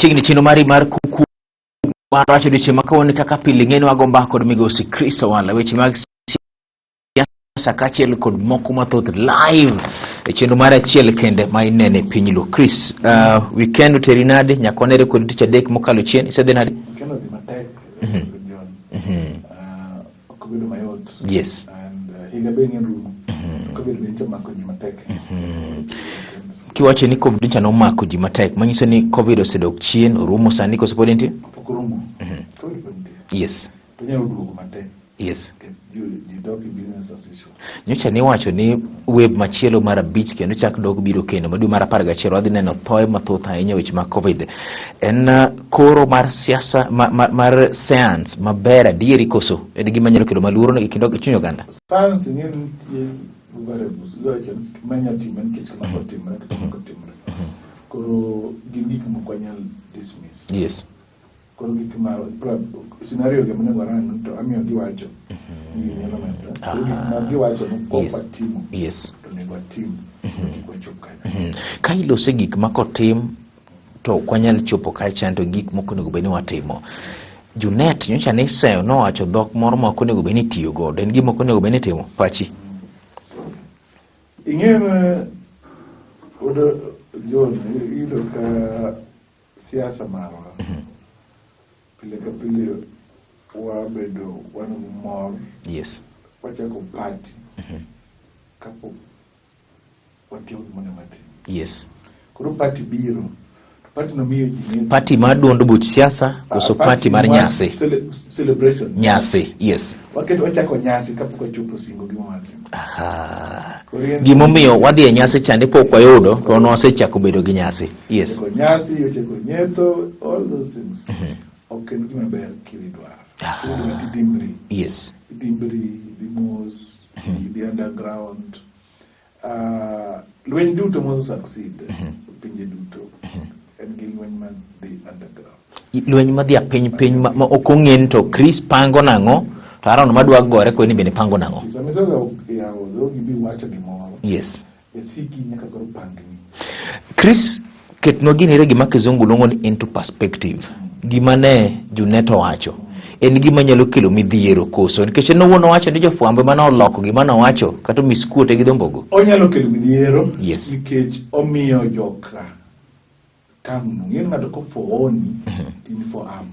chieng ni Chenro mar Kuku Mar Wach odiochieng' makawuono kaka pile ng'eno agomba kod migosi Kristo Wala weche mag siasa kaachiel kod moko mathoth live e chenro mar achiel kende ma inene piny lo. Chris, weekend uteri nade nyakonere kod tich adek mokalo chien isedhi nade? Weekend odhi matek okubedo mayot. Yes. And higa be ng'en rumo okubedo nicho mako ji matek. Kiwacho ni COVID no mako ji matek manyiso ni COVID osedok chien orumo sani koso pod nitie? Pok orumo. COVID nitie. Yes. To nyalo duogo matek. Yes. You dog business as usual. Nyocha ni wacho ni web machielo mar abich kendo chak dog biro kendo madu mar 11 wadhi neno thoe mathoth ahinya weche mag COVID. En koro mar siasa mar science maber adieri koso en gima nyalo kelo maluoro ne kendo chunyo ganda. Science ng'en variables locha manya timen kech kama kotimre kotimre. Koro gik moko nyal dismiss. Yes. Koro gik ma scenario ge mane warang to amiyo giwacho. Giwacho no kwa timu. Yes. To nego timu. Ka ilose gik makotim to kwanyal chopo ka chanto gik moko nego beni watimo. Junet nyocha ni seyo no wacho dhok moro moko nego beni tiyo godo. En gima moko nego beni timo pachi. Ing'e odo John ido ka siasa marwa. Pile ka pile wabedo wan mor. Yes. Wachako party. Kapo watiyo gimane matin. Yes. Koro party biro. Party no miyo ji. Party maduondo buch siasa koso party mar nyasi. Celebration. Nyasi. Yes. Waketo wachako nyasi kapo chopo singo gima matin. Aha. Gimo miyo wadhi e nyasi chande pok wayudo to no osechako bedo gi nyasi. Yes. Chako nyasi, chako nyeto, all those things. Okay, gima ber kiridwa. Dimbri. Yes. Dimbri, the most, the underground. When do to succeed, pinje duto, and gil when man the underground. Lweny madhi piny ma okong'en to Chris pango nango to arono madwa gore ko ni bende pango nango. Samisoga ya odo gibi wacho gimoro. Yes. Esiki nyaka goro pangni. Chris ketno ginire gima kizungu luongo ni into perspective. Gima ne Juneto wacho. En gima nyalo kelo midhiero koso nikech no wono wacho ni jofwambe mana oloko gima no wacho kata miskuote gi dhombogo. Onyalo kelo midhiero. Yes. Nikech omiyo joka tamno ng'en ng'ato ko fooni tin for am.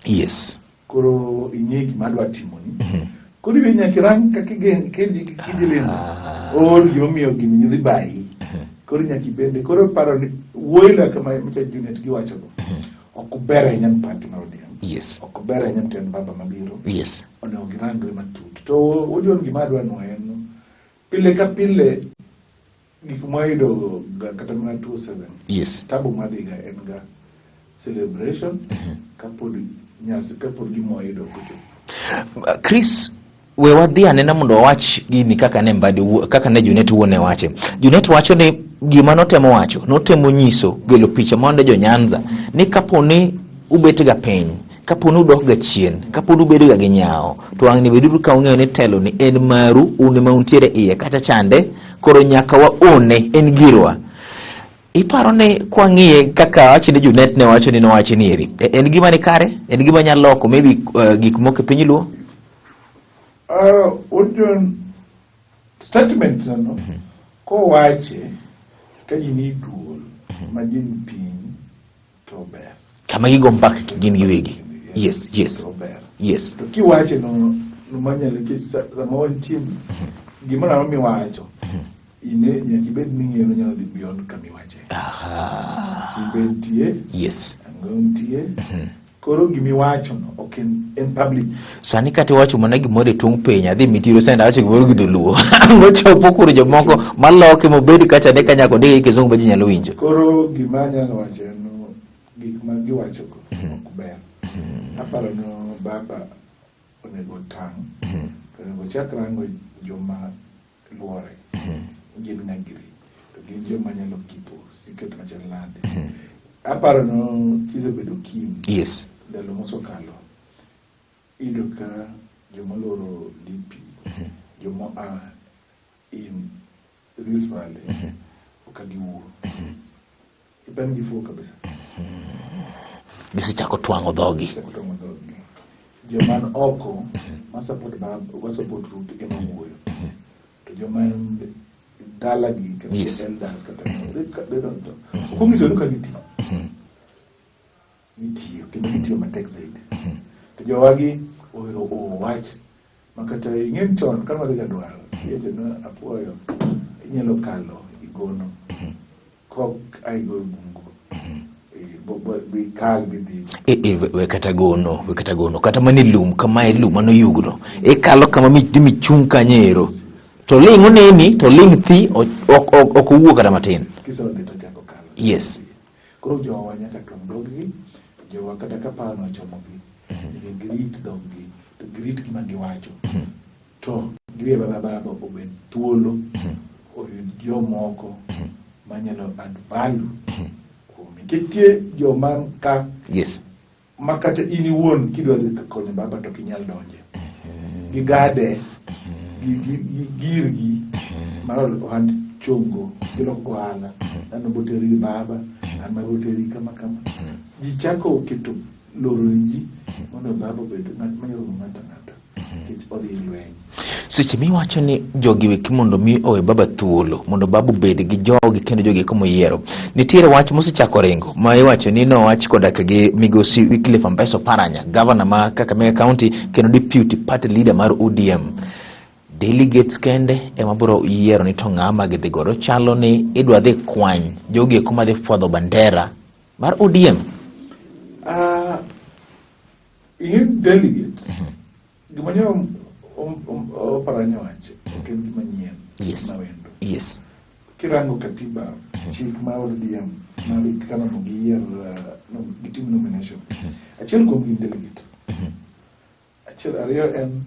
Yes. Koro ing'e gima adwa timoni. Koro iwe nyakirang kaka kijilendo. Or gimomiyo gini nyidhi bayi. Koro nyakibende. Koro paro ni wuoyla kama mcha Junet giwacho go. Okubera nyan party na odiam. Yes. Okubera nyan ten baba mabiro. Yes. One ogirangre matut. To ojon gima adwa no en pile ka pile gik moido kata mana 27. Yes. Tabu madiga en ga celebration kapod nyasi kapod gimoido kucho. Chris we wadhi anena mondo wach gini kaka ne mbadi kaka ne Junet wuone wache. Junet wacho ni gima notemo wacho notemo nyiso gelo picha mondo jo Nyanza ni kaponi ubet ga piny kaponi udok ga chien kaponi ubedo ga ginyao to ang' ni bedu ka ung'eyo ni telo ni en maru une mauntiere iye kata chande koro nyaka wa one en girwa. Iparo ne kwa ng'iye kaka wacho ni Junet ne wacho ni no wacho ni eri en gima ni kare en gima nyalo loko maybe gik moko piny luo. Ojon statement no ko wache ka jini duol ma jin piny to ber kama gigo mpaka gin giwegi. Yes. Yes. Yes. To kiwache no manyalo ke sama wantim gima na mi wacho ine nyakibed ni ng'eyo nyalo dhi beyond kami wache. Sibetie. Yes. Angontie. Koro gimi wacho no ok en public. Sani kati wacho mana gimore tung piny adhi mitiro senda wacho gimoro gi dholuo. Ngochopo kuro jomoko maloke mobedi kacha ne kanyako ndege kizungu baji nyalo winjo. Koro gima nyalo wacho no gik ma giwacho go ok ber. Aparo no baba onego tang. Onego chakrango joma luore. Gin ng'agiri. To gin joma nyalo kipo siket machalande. Aparo no kisebedo kim. Yes. Ndalo mosokalo. Ido ka jomoloro lipi. Jomo in Rift Valley. Okagiwuo. Ipan gifo kabisa. Bisichako twango dhogi. Joman oko ma support root ema wuoyo. To joman dala gi kata elders kata they don't know. Kungizo nuka gitiyo kendo gitiyo matek zaidi. To jowagi ohero wach makata ing'en chon kama dhiga dwaro yeche no apuoyo inyalo kalo igono kok aigo bungu we kal bidhi we kata gono kata mani lum kama lum mano yugno kalo kama mi chung kanyero to ling oneni to ling thi ok owuok kata matin kiso de to jako kalo. Yes. Koro jowa nyaka tong doggi jowa kata kapano chomogi grit doggi to grit gima giwacho to giwe baba obed thuolo oyud jomoko manyalo add value kuomi. Kitie joman ka yes makata ini wuon kidwa konyo baba to kinyal donje gigade girgi marol ohand chongo kilo gohala nano boteri baba ama boteri kama jichako kitu loroji mondo baba bedo manyoro ngata kich odhi lweny. Seche miwacho ni jogi weki mondo mi owe baba thuolo mondo babu bed gi jogi kendo jogi komo yiero, nitiere wach mosechako ringo ma iwacho ni no wach kodak gi migosi Wycliffe Ambeso Paranya, governor ma Kakamega County kendo deputy party leader mar ODM. Delegates kende ema biro yiero ni to ng'ama gidhi godo, chalo ni idwa dhi kwany jogi kuma dhi fwadho bandera mar ODM. In delegates gimanyo Paranya wache ken gimanyien. Yes. Mawendo. Yes. Kirango katiba chik ma ODM ma kama mogier no gitim nomination. Achiel kuom gin delegate. Achiel ariyo en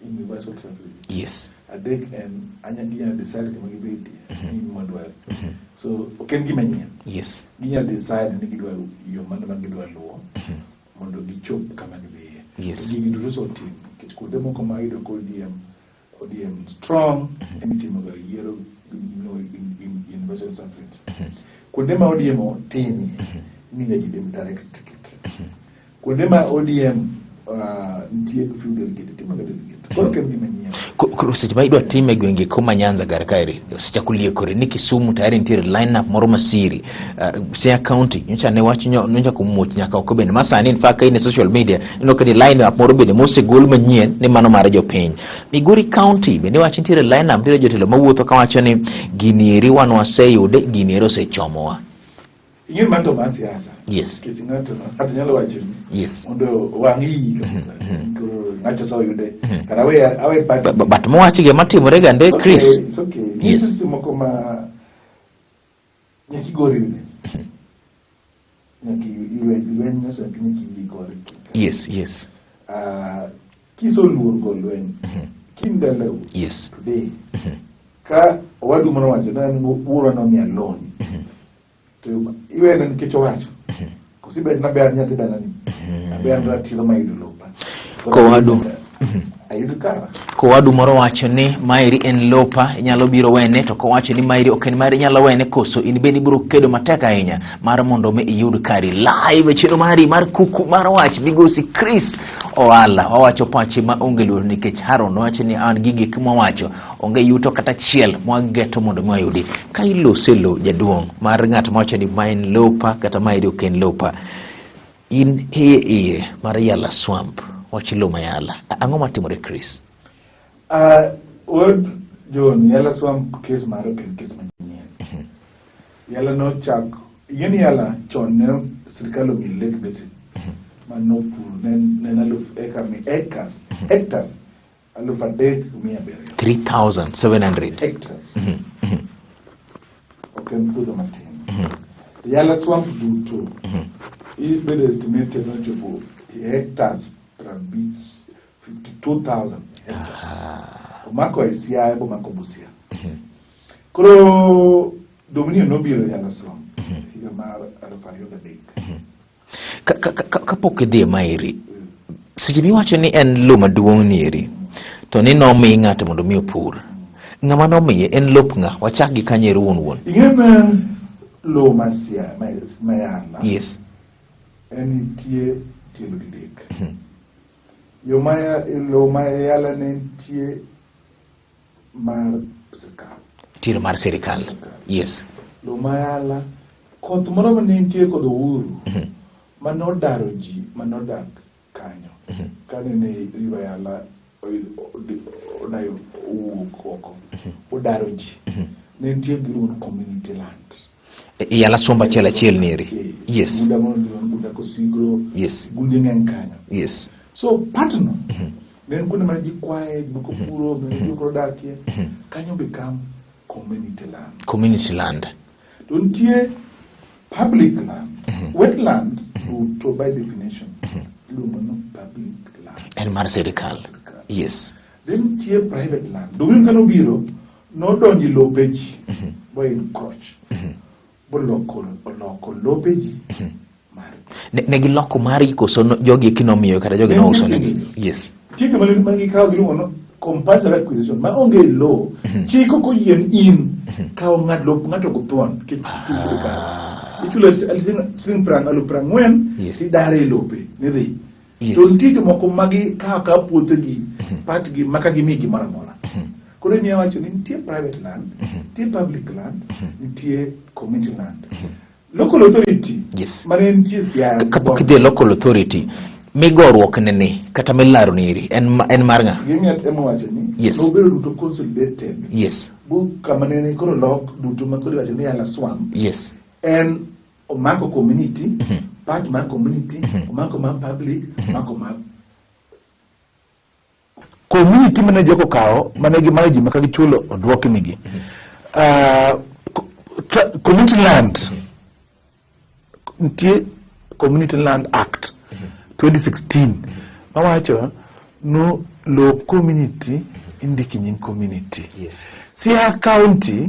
universal suffrage. Yes. Adek en anyanya decide kama gibeti ni modwar. So oken gimanyien. Yes. Ginya decide ni gidwa yo mano magidwa luwo mondo gichop kama gidhiye. Yes. Giduto so team kich kuonde moko ma yudo ko ODM strong emitimo ga yiero in universal suffrage. Kuonde ma ODM tin ni ga jidem direct ticket. Kuonde ma ODM ntie few delegate timo ga delegate. Koro ken gimanyien. Koro seche ma idwa time gwenge koma Nyanza gar kaeri seche kuliekore ni Kisumu tayari nitiere line up moro masiri Siaya County nyocha ne wach nyocha kumuoch nyaka ok bende masani in fact in social media ino ka line up moro bende mosegol manyien ni mano mar jopiny. Migori County bende wach nitiere line up nitiere jotelo mawuotho kawacho ni ginieri wan waseyude ginieri osechomowa. Ingin manto ma siasa. Yes. Kiti ngato hata nyalo wacho ni. Yes. Ondo wangi kabisa. Ngacho saw yude. Kana awe party. But mo wachi ge matimore gande Chris. It's okay. Yes. This is moko ma nyaki gori with. Nyaki lwen nyoso nyaki gori. Yes. Kiso luor go lwen. Kindalo. Yes. Today. Ka wadu mono wacho na wuro no mi alone. Iwe na nikecho wacho kusibe na bea nyati dalani na bea ndo atilo maidu lopa ko wadu moro wacho ni mairi en lopa inyalo biro wene to ko wacho ni mairi ok en mairi nyalo wene koso in beni biro kedo matek ahinya mar mondo me iyud kari live chiro mari mar kuku mar wach migosi Chris Oala wawacho pache ma onge luor nikech Haron wacho ni an gige kuma wacho onge yuto kata chiel mwageto mondo mwayudi ka iloselo jaduong mar ng'at mawacho ni main lopa kata mairi ok en lopa in heye mar Yala swamp wachilo mayala ang'o matimore Chris? Word John Yala swamp case maro ken case manyien. Yala no chak yen Yala chon ne sirkalo mi lake basin mano pur nen aluf hectares aluf adek mia bere 3,700 hectares. Okay, pudo matin. Yala swamp duto is been estimated not to hectares per beach 52,000 hectares. Mako Siaya bo mako Busia. Kuro Dominio no biro Yala swamp. Higa mar alafario da dek. Kapok idhi mairi seche miwacho ni en lo maduong' nieri to ni nomiyi ng'ato mondo mi opur ng'ama nomiye en lop ng'a wachak gi kanyero wuon ing'ena lo ma Yala yes en tie tielo gidek. Yo ma Yala ne tie mar sirkal. Tiro mar sirkal. Yes. Lo ma Yala koth moro mane nitie kod Uhuru manodaro ji manodak kanyo kane ne riwa Yala odayo wuok oko odaro ji ne nitie giruon community land Yala somba achiel neri. Yes. Buda kosigro. Yes. Gunde ng'eny kanyo. Yes. So partno ne kuonde ma ji kwaye buko puro ne ko dakie kanyo become community land. Community land. To nitie public land. Wetland to by definition iluongo no public land. En mar sirkal. Yes. Then nitie private land. Dumi kano biro nodonji lope ji bo encroach. Bo loko lope ji mar. Ne giloko mari koso jogi kinomiyo kata jogi no uso ne. Yes. Chike magi kawo giluongo no compulsory acquisition ma onge law. Chiko ko yien in kawo ng'ato go thuon ichulo siling prang'wen si dare lope ne dhi. To nitie moko magi kawo puothe gi pat gi maka gi migi moro amora. Koro ni awacho ni nitie private land, nitie public land, nitie community land. Local authority. Yes. Mane nitie siya. Kapok idhi local authority, migoruok nene kata milaro neri en mar ng'a? Gimi atemo wacho ni. Yes. Nobedo duto consolidated. Yes. Bu kamanene koro lok duto makoro wacho ni Yala swam. Yes. En omako community, part mar community, omako mar public, omako mar community mane joko kawo mane gi maji maka gichulo odwoki nigi. Community land. Ntie Community Land Act 2016 mawacho no lo community indiki nyin community. Yes. Siaya county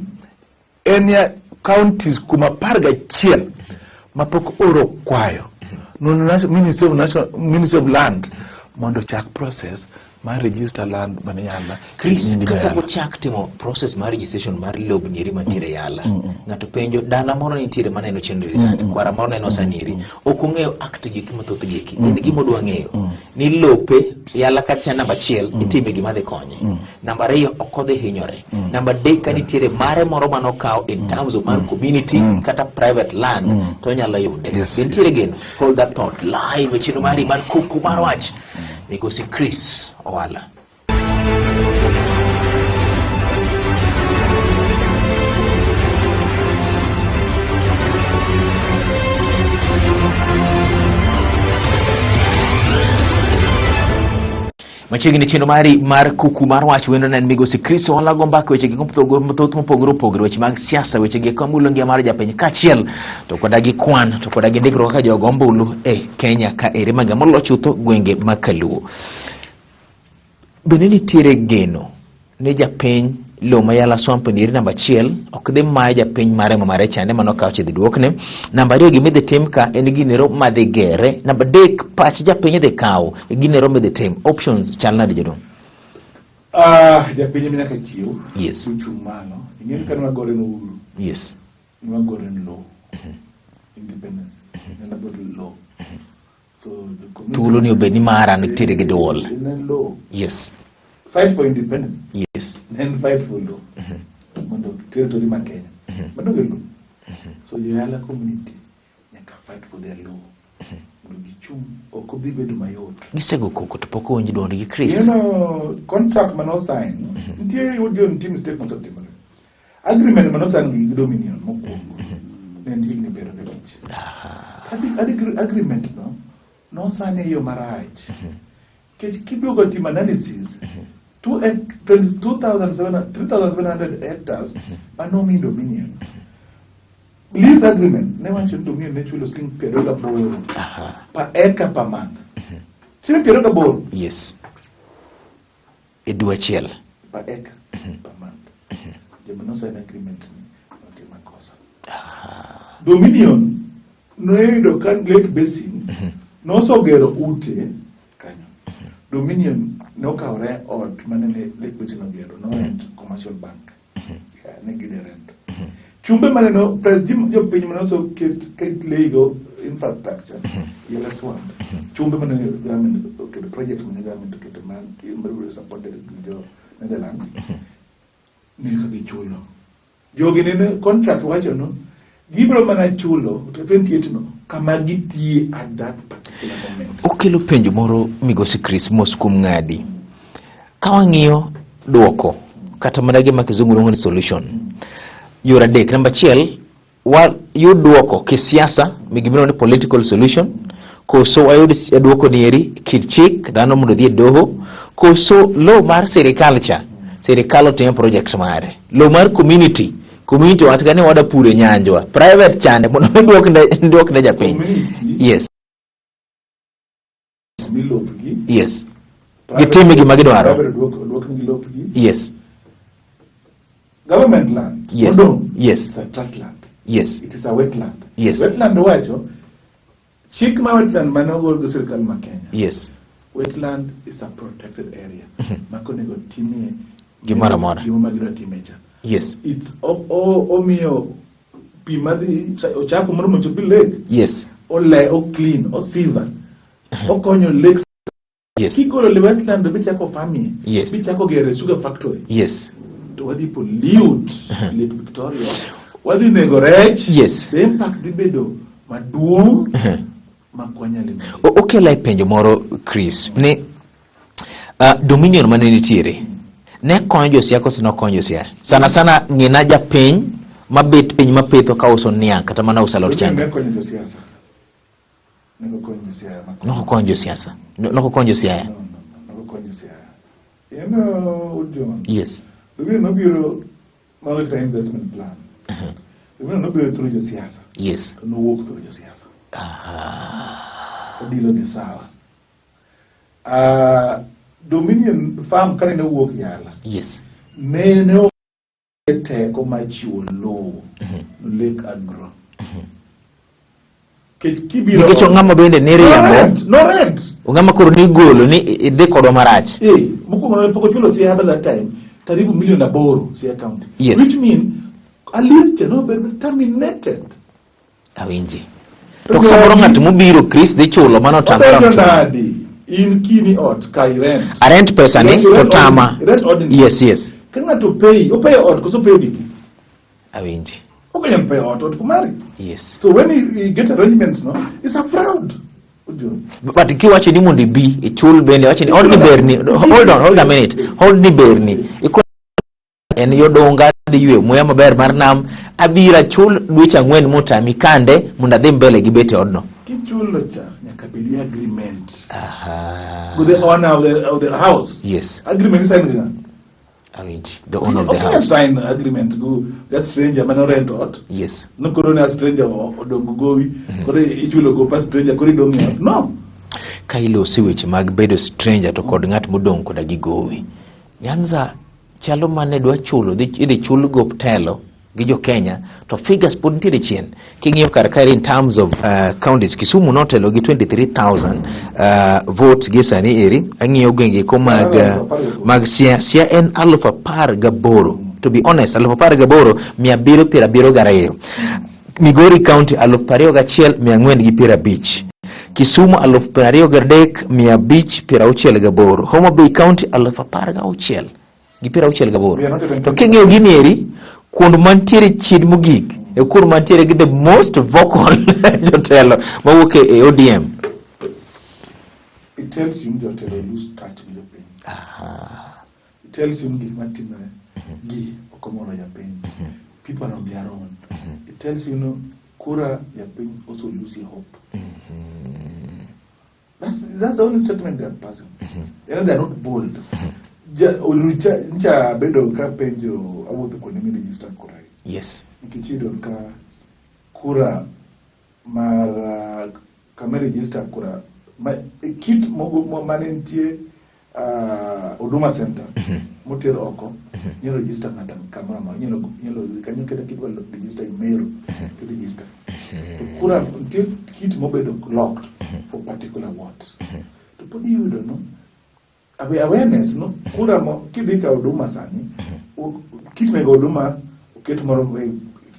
enya counties kuma parga chiel mapok oro kwayo no Ministry of Land mondo chak process mar register land mane Yala. Chris, kaka po chak timo process mar registration mar lob nyeri mantiere Yala. Ng'ato penjo dala moro nitiere maneno chenro sani, kwara moro neno saniri. Ok ong'eyo act giki mathoth giki. En gima odwa ng'eyo ni lope Yala kacha namba 1 itime gima dhi konye. Namba 2 ok odhi hinyore. Namba 3 ka nitiere mare moro manokawo in terms of mar community kata private land to nyalo yude. Nitiere geno. Hold that thought live e chenro mari mar Kuku Mar Wach. Migosi Chris Owala. Machiegni chenro mari mar Kuku Mar Wach wendo nen Migosi Chris Owala go mbaka weche gi mathoth mopogore opogore, weche mag siasa, weche gi kamulo ngia mar japiny kachiel to koda gi kwan to koda gi ndikruok ka jogo ombulu Kenya ka ere maga molo chutho gwenge makaluo. Bende nitiere geno ne japiny lo ma Yala swamp niri namba 1 ok dhi maya japiny mare chande manokawo chidhi duokne. Namba 2 gimidhi tim ka en ginero madhi gere. Namba 3 pach japiny dhi kawo ginero midhi tim. Options chal nade jodong? Japiny nyaka chiw. Yes. Uchung' malo. Ing'eni ka nwagore no Uhuru. Yes. Nwagore no law. Independence. Nena bod law. So the community Tulo ni obedi mara nitiere gi duol. Law. Yes. Fight for independence. Yes. Then fight for law. Mondo territory ma Kenya. Mondo gelo. So Yala community nyaka fight for their law. Mondo gichung' ok obi bedo mayot. Gisego koko to pok onji dond gi Chris. You know, contract mano sign. Ntie yudo team statement of timber. Agreement mano sign gi Dominion mokwongo. Ne ndi ni bedo bech. Agreement no sign yo marach. Kidogo team analysis 3,700 hectares manomi Dominion. Lease agreement ne wacho Dominion ne chulo siling 80 per acre per month. Siling 80. Yes. Edwa chiel Per acre per month. Jema no sign agreement ni okay makosa. Dominion no yudo kan Lake Basin no so gero ute kanyo. Dominion no kawre ot manene Lake Basin ogero no rent commercial bank. Ne gide rent. Chumbe maneno president jo piny mano so ket lego infrastructure Yala swamp chumbe man government okay the project man government okay the man will supported the Netherlands ni ka chulo jogi ne contract wacho no gibro mana chulo to 28 no kama gitie at that particular moment. Okelo penjo moro migosi Chris Moskum ngadi kawang'iyo duoko kata mana gima kizungu luongo ni solution yura adek. Namba achiel yuduoko kisiasa migimino ni political solution koso wayud duoko ni eri kit chik dhano mondo dhi doho koso law mar sirikal cha sirikal otim project mare law mar community watka ni wada pure nyanjwa private chande mondo duok ne japiny. Yes yes gitime gima gidwaro. Yes government land. Yes yes it's a trust land. Yes it is a wetland. Yes Wetland wacho chik ma wetland manogo go sirikal ma Kenya. Yes wetland is a protected area makonego timie gimara mora gima gidwa timecha. Yes it's omiyo pi madhi ochafu moro mochopi lake. Yes o clean o silver okonyo lakes. Yes kigolo le wetland bichako farming. Yes bichako gere sugar factory. Yes to wadi pollute Lake Victoria wadi nego rech. Yes the impact dibedo maduong makwanya le. Okela penjo moro Chris ni dominion mane nitiere ne konyo josia koso no konyo josia sana ngina japiny mabet piny mapetho ka uso niang kata mana uso alot chande. Ne konyo josiasa. Ne konyo josiasa. No konyo josiasa. No konyo josiasa. No konyo josiasa. John. Yes. We no biro maritime investment plan. We no biro through josiasa. Yes. No work through josiasa. Dilo ni sawa. Dominion farm kane ne wuok Yala. Yes. Ne teko machiwo lowo Lake Agro. Kibiro Nikecho ngama bende ne riambo. No rent. Ngama koro ni golo ni ide kodwa marach. Muko no poko chulo si have that time. Karibu million aboro si account. Yes. Which means at least no be terminated. Awinji. To kusaboro ng'at mobiro Chris dhi chulo mano tamara. In kini ot kai rent. A rent pesa ni to tama. Yes yes. Kanga to pay ot kuso pay diki. Awinji. Okay, you pay ot kumari. Yes. So when you get arrangement no, it's a fraud. But kiwache ni mundi bi ichul bende wache ni hold berni hold a minute hold ni berni iko en yodonga di ywe moya maber mar nam abira chul dwecha ngwen mutami kande munda dhi mbele gi bete odno kichulo cha nyaka bedi agreement with the owner of the house. Yes agreement is signed. The owner of the house sign agreement go the stranger man rent out. Yes No corona stranger odongo gowi kore ichulo go pass stranger kore dongo no kailo siweche mag bedo stranger to kod ng'at modong koda gi gowi Nyanza chalo mane dwa chulo idhi chul go telo gi jo Kenya to figures pod nitiere chien king'iyo kar kae in terms of counties. Kisumu notelo gi 23,000 votes gi sani eri. Ang'iyo gwenge ko mag Siaya en 1018 to be honest 1018,772. Migori County 21,450. Kisumu 23,568. Homa Bay County 16,668. To king'iyo gini eri kuond mantiere chid mogik e kur mantiere gi the most vocal jotelo mawuok e ODM. It tells you jotelo lose touch with the pain. It tells you gik matimore gi okomono ya pain. People are on their own. It tells you no kura ya pain also lose hope. That's the only statement they are passing. They are not bold. Ncha bedo ka penjo awuotho kuonde mi register kura. Yes. Nikichido ka kura mar kama register kura kit mogo manentie Huduma Center motero oko nyalo register ngata kama nyalo kanyo keda kidwa register email to register. Kura ntie kit mobedo locked for particular words. To put you don't know awareness no kura mo kidika Huduma sani kit mego Huduma uketo moro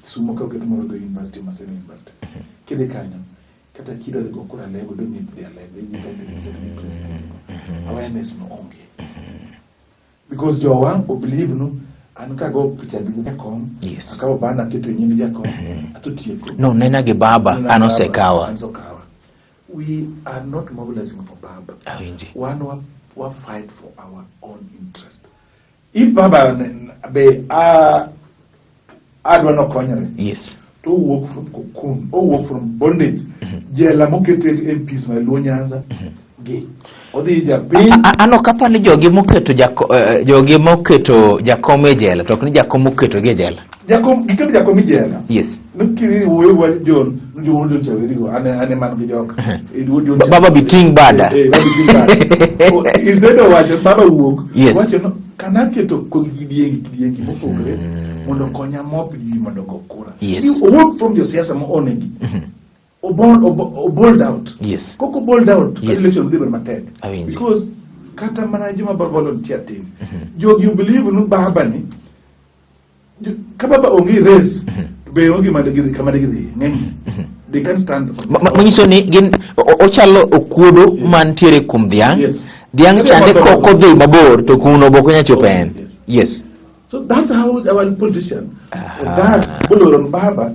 Kisumu ka uketo moro go university Maseno University kidika nyo kata kida go kura lego do meet their leg awareness no onge because jo wan o believe no an ka go picha gi jakom akawa bana keto nyimi jakom atotieko no nena gi baba anosekawa we are not mobilizing for baba one fight for our own interest if baba be adwa no konyre yes to work from cocoon or work from bondage jela mokete MPs na lo Nyanza ge odi ja pin ano kapani jogi moketo jakom e jela to ni jakom moketo ge jela jakom giketo jakom e jela yes nukiri we wa jon ndio wondo chaweri go ane man gi joka baba biting bada baba biting bada izedo wacha baba wuok yes. Wacha no kanaketo ko gidiengi mopogre mondo konya mop ji mondo go kura yes. You work from your siasa mo onegi o bold out yes koko bold out yes. Election with them attack because kata mana juma ba volunteer team you believe no baba ni kababa ongi race be ongi madagi kamadagi ngeni they can stand manyiso ni gin ochalo okuodo mantiere kum dhiang yes. Dhiang chande koko dhi mabor to kuno bokonya chopen yes. So that's how our politician that boloron baba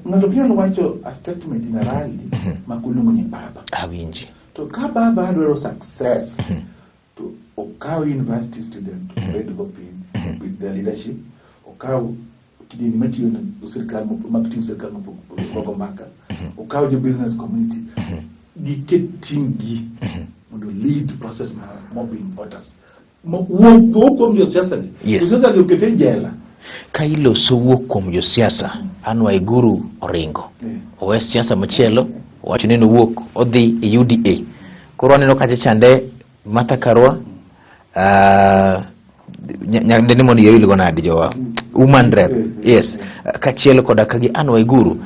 ngato piano wacho a statement in a rally makulungu ni baba awinji to ka baba do success to okaw university student ready go pin with the leadership okaw kidini matiyo na serikali marketing serikali ko maka okaw the business community diketingi mondo lead process na mobbing voters wo kom yo siasa ni sasa ukete jela kailo sowo kom yo siasa anwa iguru oringo owe siasa machielo wacho neno wuok odhi e UDA koro aneno kacha chande Martha Karua nyande mon yewi ligo nadi jowa woman rep yes kachielo koda kagi anwa iguru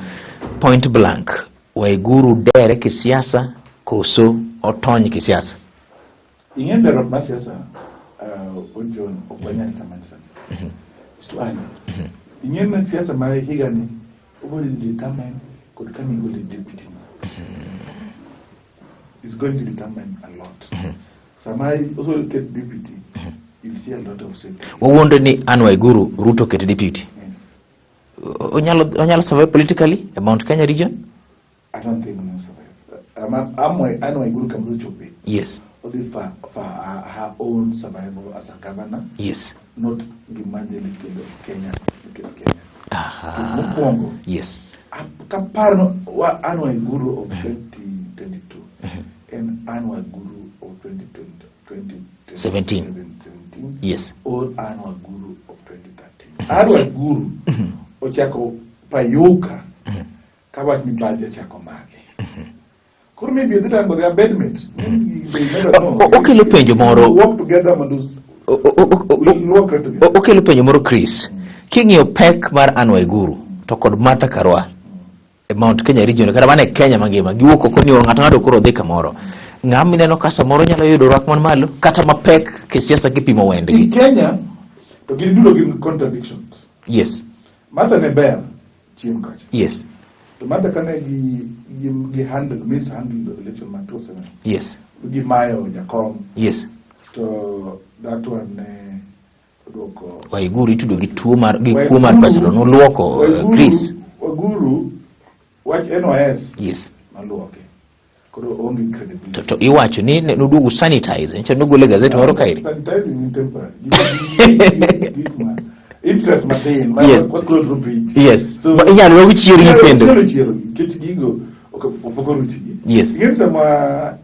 point blank wa iguru dere ke siasa koso otony ke siasa ingende rop ma siasa ojon okwanyani kamansa stuani ingende siasa ma higani obodi determine could come in with deputy is going to determine a lot samai also get deputy you'll see a lot of safety wonde ni Anwa Iguru Ruto get deputy onyalo survive politically about Kenya region. I don't think no survive. Anwa Iguru comes to chope. Yes. Only for her own survival as a governor. Yes. Not demanding Kenya. Yes. Kaparo wa Anwa Iguru of 2022 and Anwa Iguru of 2017. Yes. Or Anwa Iguru of 2013. Anwa Iguru ochako payuka kabati mibadi ochako mage. Kuru maybe the time they are bedmates. Okay, lo penjo moro. Work together mandus. Okay, lo penjo moro Chris. King'io pek mar Anwa Iguru to kod Martha Karua e Mount Kenya region kata mane Kenya mangima giwuok oko ni ng'ato koro dhi kamoro. Ng'ama ineno ka samoro nyalo yudo rwak man malo kata mapek ke siasa kipimo wendgi. In Kenya to give contradictions. Yes. Martha ne ber chieng kacha. Yes. To Martha kane mishandle the election man 2007. Yes. Gi mayo Jakom. Yes. To that one dwoko Waiguru itudo gi tuo mar peslo no luoko Chris. Waiguru watch NYS. Yes. Maluoke. Koro only credibility. To iwacho ni nudugu sanitize ncha nugole gazeti moro kairi. Sanitizing in temporary. Interest matin kwa close group. Yes. But inyalo logo chieri gipendo. Kit gigo opogoro chigi. Yes. Ingeni sama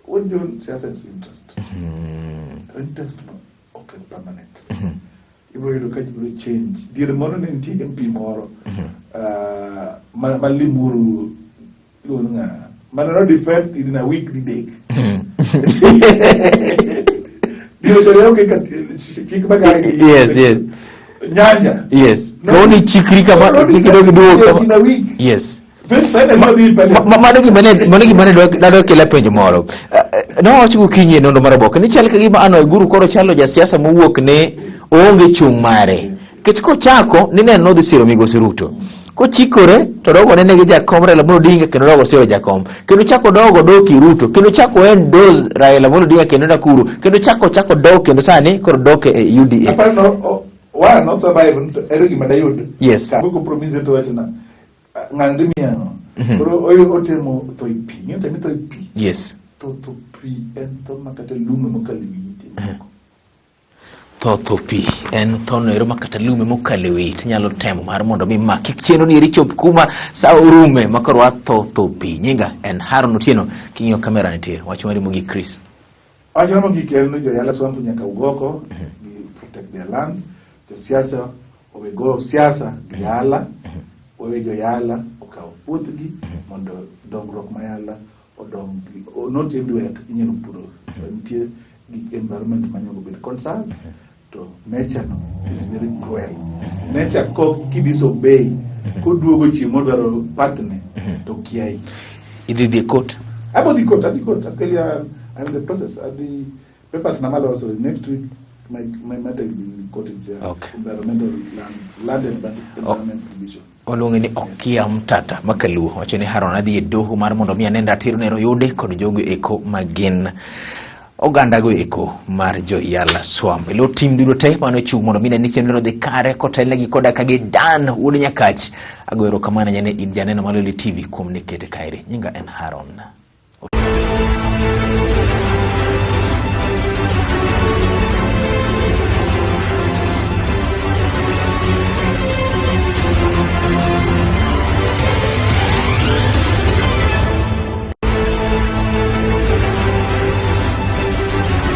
wonjo siasa interest. Interest okay permanent. Ibo yudo ka jibo change. Dire moro ne ntie MP moro. Malimuru yonga. Manano defect in a week the day. Yes, yes. Nyanja. Yes. Kaoni chikri kama chikiro kidogo in a week. Yes. Manegi mane dado kila penjo moro. No wacho kinye nondo maraboka. Ni chal kagima Anwa Iguru koro chalo ja siasa mowuok ne onge chung mare. Kech ko chako ni ne no dhi siro migosi Ruto. kochikore to dogo nene gi jakom Raila Amolo Odinga kendo dogo sio jakom kendo chako dogo do Kiruto kendo chako en doz Raila Amolo Odinga kendo Nakuru kendo chako do kendo sani koro doke e UDA. Apano wa no survive ero gima dayud. Yes. Ko promise to wachna ng'andi miano. Koro oyo otemo to ipi. Nyinsa mi to ipi. Yes. To pi en to makata lume mokaliwiti. To pi en tono ero makata lume mokalewi tinyalo temo mar mondo mi maki cheno ni richop kuma sa urume makorwa to pi nyinga en Haron Otieno kinyo kamera nitie wacho mari mogi Chris. Wacho mogi kelno jo Yala swampu nyaka ugoko gi protect their land. Jo siasa owego siasa gi Yala owe jo Yala okaw puothgi mondo dongruok ma Yala odongi not everywhere inyalo puro nitie gi environment manyago bet concern to nature no is very cruel. Nature ko kidisobey ko duogo chiemo dwaro partner to kiai Idhi court. Abo di court actually I'm in the process the papers na malo so next week my matter will be in court in Okay. environmental land environment division. Olungi ni Okia Mtata Makalu wacho ni Haron adhi e doho mar mondo mi anenda tiro nero yude kod jogo eko magin oganda go eko mar jo Yala swamp lo tim dudo te mano chung mondo mi ne chenro dhi kare kotelne gi koda kage dan wuod Nyakach agoero kamana nyane in janeno mar Lolwe TV kuom nikete kaire nyinga en Haron.